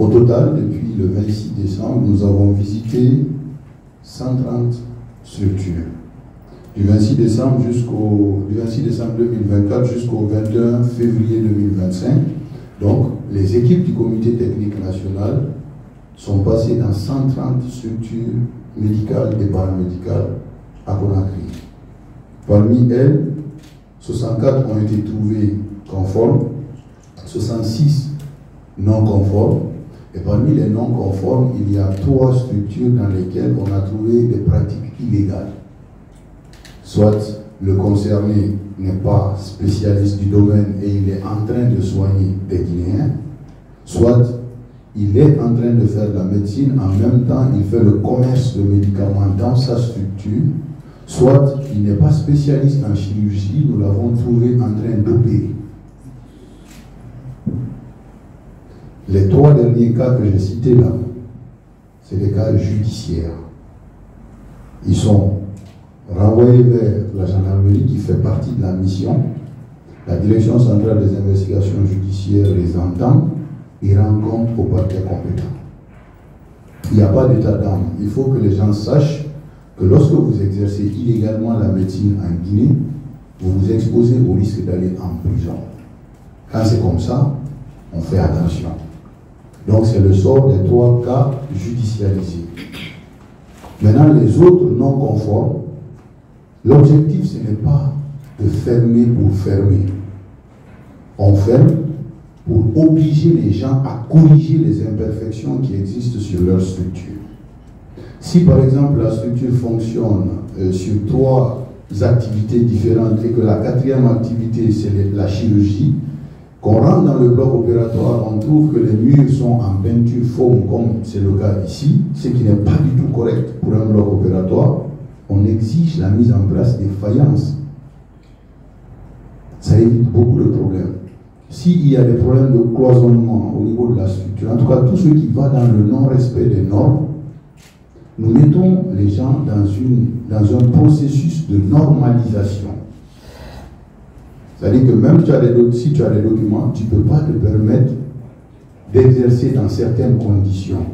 Au total, depuis le 26 décembre, nous avons visité 130 structures. Du 26 décembre 2024 jusqu'au 21 février 2025. Donc, les équipes du comité technique national sont passées dans 130 structures médicales et paramédicales à Conakry. Parmi elles, 64 ont été trouvées conformes, 66 non conformes, et parmi les non conformes, il y a 3 structures dans lesquelles on a trouvé des pratiques illégales. Soit le concerné n'est pas spécialiste du domaine et il est en train de soigner des Guinéens, soit il est en train de faire de la médecine, en même temps il fait le commerce de médicaments dans sa structure, soit il n'est pas spécialiste en chirurgie, nous l'avons trouvé en train d'opérer. Les 3 derniers cas que j'ai cités là, c'est des cas judiciaires. Ils sont renvoyés vers la gendarmerie qui fait partie de la mission. La direction centrale des investigations judiciaires les entend et rend compte au parquet compétent. Il n'y a pas d'état d'âme. Il faut que les gens sachent que lorsque vous exercez illégalement la médecine en Guinée, vous vous exposez au risque d'aller en prison. Quand c'est comme ça, on fait attention. Donc c'est le sort des 3 cas judicialisés. Maintenant, les autres non conformes, l'objectif, ce n'est pas de fermer pour fermer. On ferme pour obliger les gens à corriger les imperfections qui existent sur leur structure. Si par exemple la structure fonctionne sur 3 activités différentes et que la 4e activité c'est la chirurgie, qu'on rentre dans le bloc opératoire, on trouve que les murs sont en peinture foam comme c'est le cas ici, ce qui n'est pas du tout correct pour un bloc opératoire, on exige la mise en place des faïences. Ça évite beaucoup de problèmes. S'il y a des problèmes de cloisonnement au niveau de la structure, en tout cas tout ce qui va dans le non-respect des normes, nous mettons les gens dans un processus de normalisation. C'est-à-dire que même si tu as des documents, tu ne peux pas te permettre d'exercer dans certaines conditions.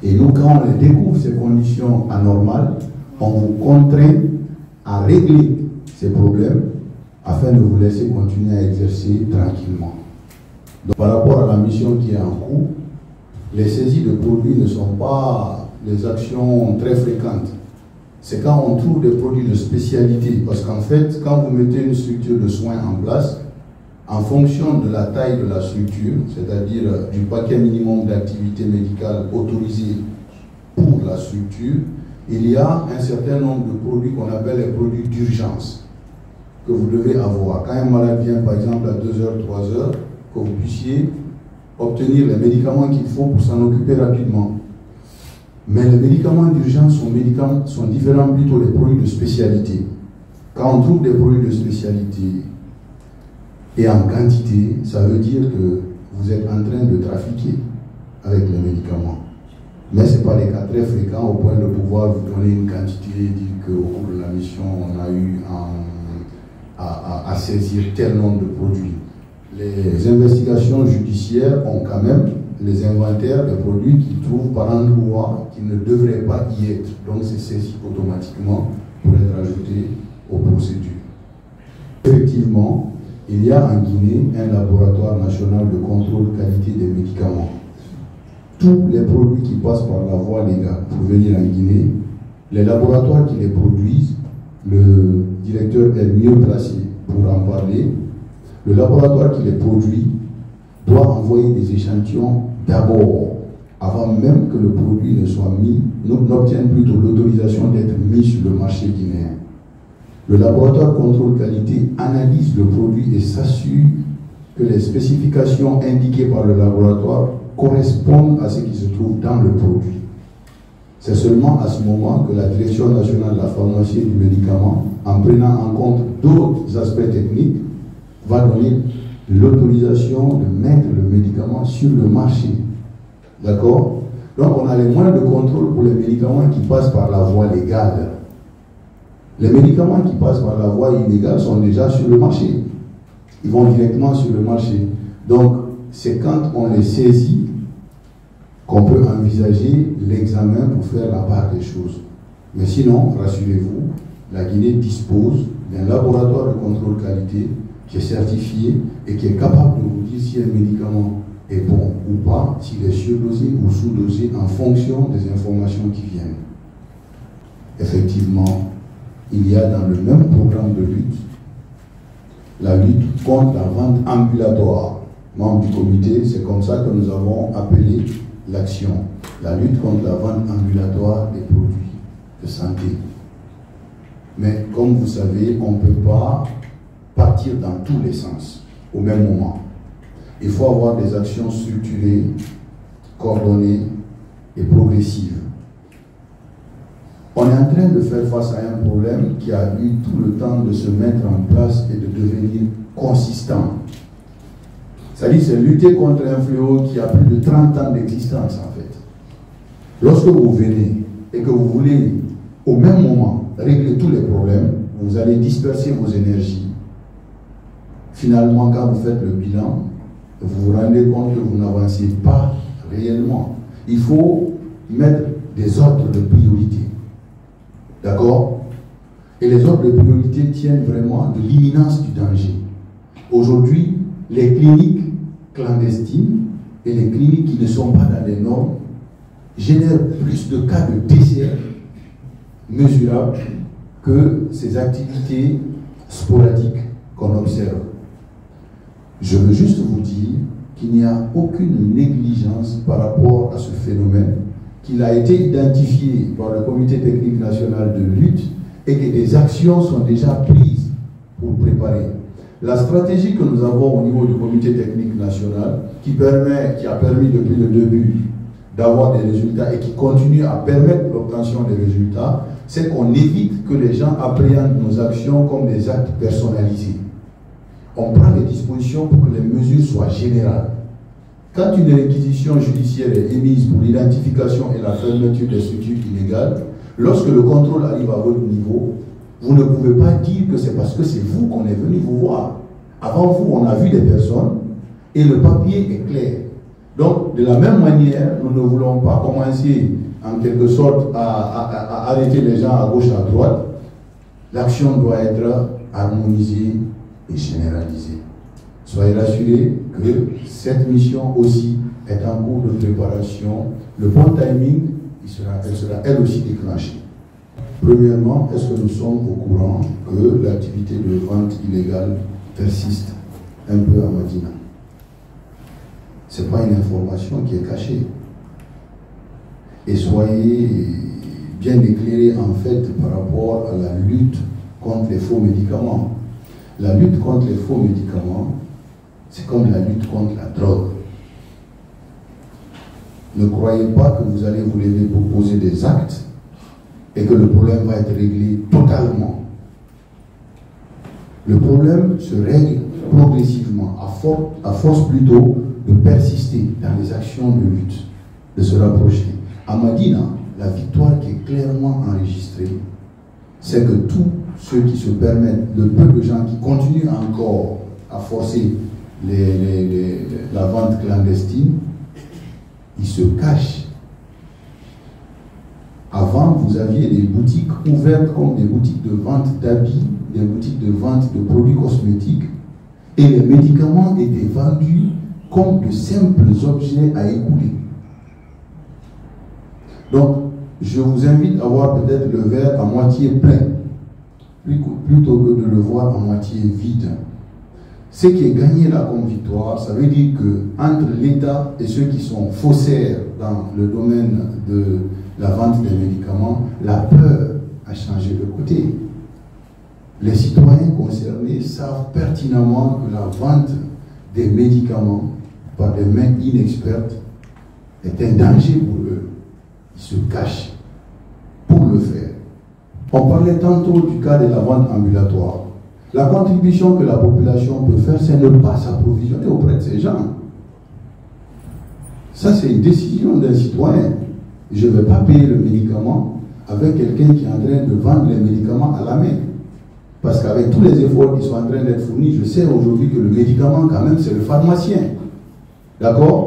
Et nous, quand on découvre ces conditions anormales, on vous contraint à régler ces problèmes afin de vous laisser continuer à exercer tranquillement. Donc, par rapport à la mission qui est en cours, les saisies de produits ne sont pas des actions très fréquentes. C'est quand on trouve des produits de spécialité. Parce qu'en fait, quand vous mettez une structure de soins en place, en fonction de la taille de la structure, c'est-à-dire du paquet minimum d'activité médicale autorisé pour la structure, il y a un certain nombre de produits qu'on appelle les produits d'urgence que vous devez avoir. Quand un malade vient par exemple à 2h, 3h, que vous puissiez obtenir les médicaments qu'il faut pour s'en occuper rapidement. Mais les médicaments d'urgence sont différents plutôt des produits de spécialité. Quand on trouve des produits de spécialité et en quantité, ça veut dire que vous êtes en train de trafiquer avec les médicaments. Mais ce n'est pas des cas très fréquents au point de pouvoir vous donner une quantité et dire qu'au cours de la mission, on a eu à saisir tel nombre de produits. Les investigations judiciaires ont quand même les inventaires des produits qu'ils trouvent par endroit qui ne devraient pas y être. Donc c'est saisi automatiquement pour être ajouté aux procédures. Effectivement, il y a en Guinée un laboratoire national de contrôle qualité des médicaments. Tous les produits qui passent par la voie légale pour venir en Guinée, les laboratoires qui les produisent, le directeur est mieux placé pour en parler. Le laboratoire qui les produit doit envoyer des échantillons d'abord, avant même que le produit ne soit mis, n'obtienne plutôt l'autorisation d'être mis sur le marché guinéen. Le laboratoire contrôle qualité analyse le produit et s'assure que les spécifications indiquées par le laboratoire correspondent à ce qui se trouve dans le produit. C'est seulement à ce moment que la Direction nationale de la pharmacie et du médicament, en prenant en compte d'autres aspects techniques, va donner l'autorisation de mettre le médicament sur le marché. D'accord? Donc on a les moyens de contrôle pour les médicaments qui passent par la voie légale. Les médicaments qui passent par la voie illégale sont déjà sur le marché. Ils vont directement sur le marché. Donc c'est quand on les saisit qu'on peut envisager l'examen pour faire la part des choses. Mais sinon, rassurez-vous, la Guinée dispose d'un laboratoire de contrôle qualité qui est certifié et qui est capable de vous dire si un médicament est bon ou pas, s'il est surdosé ou sous-dosé en fonction des informations qui viennent. Effectivement, il y a dans le même programme de lutte la lutte contre la vente ambulatoire. Membres du comité, c'est comme ça que nous avons appelé l'action. La lutte contre la vente ambulatoire des produits de santé. Mais comme vous savez, on ne peut pas partir dans tous les sens au même moment. Il faut avoir des actions structurées, coordonnées et progressives. On est en train de faire face à un problème qui a eu tout le temps de se mettre en place et de devenir consistant. C'est-à-dire, c'est lutter contre un fléau qui a plus de 30 ans d'existence, en fait. Lorsque vous venez et que vous voulez, au même moment, régler tous les problèmes, vous allez disperser vos énergies. Finalement, quand vous faites le bilan, vous vous rendez compte que vous n'avancez pas réellement. Il faut mettre des ordres de priorité. D'accord? Et les ordres de priorité tiennent vraiment de l'imminence du danger. Aujourd'hui, les cliniques clandestines et les cliniques qui ne sont pas dans les normes génèrent plus de cas de décès mesurables que ces activités sporadiques qu'on observe. Je veux juste vous dire qu'il n'y a aucune négligence par rapport à ce phénomène, qu'il a été identifié par le Comité technique national de lutte et que des actions sont déjà prises pour préparer. La stratégie que nous avons au niveau du Comité technique national, qui a permis depuis le début d'avoir des résultats et qui continue à permettre l'obtention des résultats, c'est qu'on évite que les gens appréhendent nos actions comme des actes personnalisés. On prend les dispositions pour que les mesures soient générales. Quand une réquisition judiciaire est émise pour l'identification et la fermeture des structures illégales, lorsque le contrôle arrive à votre niveau, vous ne pouvez pas dire que c'est parce que c'est vous qu'on est venu vous voir. Avant vous, on a vu des personnes et le papier est clair. Donc, de la même manière, nous ne voulons pas commencer en quelque sorte à arrêter les gens à gauche, à droite. L'action doit être harmonisée et généralisée. Soyez rassurés que cette mission aussi est en cours de préparation. Le bon timing, elle sera elle aussi déclenchée. Premièrement, est-ce que nous sommes au courant que l'activité de vente illégale persiste un peu à Madina? Ce n'est pas une information qui est cachée. Et soyez bien éclairés en fait par rapport à la lutte contre les faux médicaments. La lutte contre les faux médicaments, c'est comme la lutte contre la drogue. Ne croyez pas que vous allez vous lever pour poser des actes et que le problème va être réglé totalement. Le problème se règle progressivement, à force plutôt de persister dans les actions de lutte, de se rapprocher. À Madina, la victoire qui est clairement enregistrée, c'est que tous ceux qui se permettent, le peu de gens qui continuent encore à forcer la vente clandestine, ils se cachent. Avant, vous aviez des boutiques ouvertes comme des boutiques de vente d'habits, des boutiques de vente de produits cosmétiques, et les médicaments étaient vendus comme de simples objets à écouler. Donc, je vous invite à voir peut-être le verre à moitié plein, plutôt que de le voir à moitié vide. Ce qui est gagné là comme victoire, ça veut dire que entre l'État et ceux qui sont faussaires dans le domaine de la vente des médicaments, la peur a changé de côté. Les citoyens concernés savent pertinemment que la vente des médicaments par des mains inexpertes est un danger pour eux. Ils se cachent pour le faire. On parlait tantôt du cas de la vente ambulatoire. La contribution que la population peut faire, c'est ne pas s'approvisionner auprès de ces gens. Ça, c'est une décision d'un citoyen. Je ne vais pas payer le médicament avec quelqu'un qui est en train de vendre les médicaments à la main. Parce qu'avec tous les efforts qui sont en train d'être fournis, je sais aujourd'hui que le médicament, quand même, c'est le pharmacien. D'accord?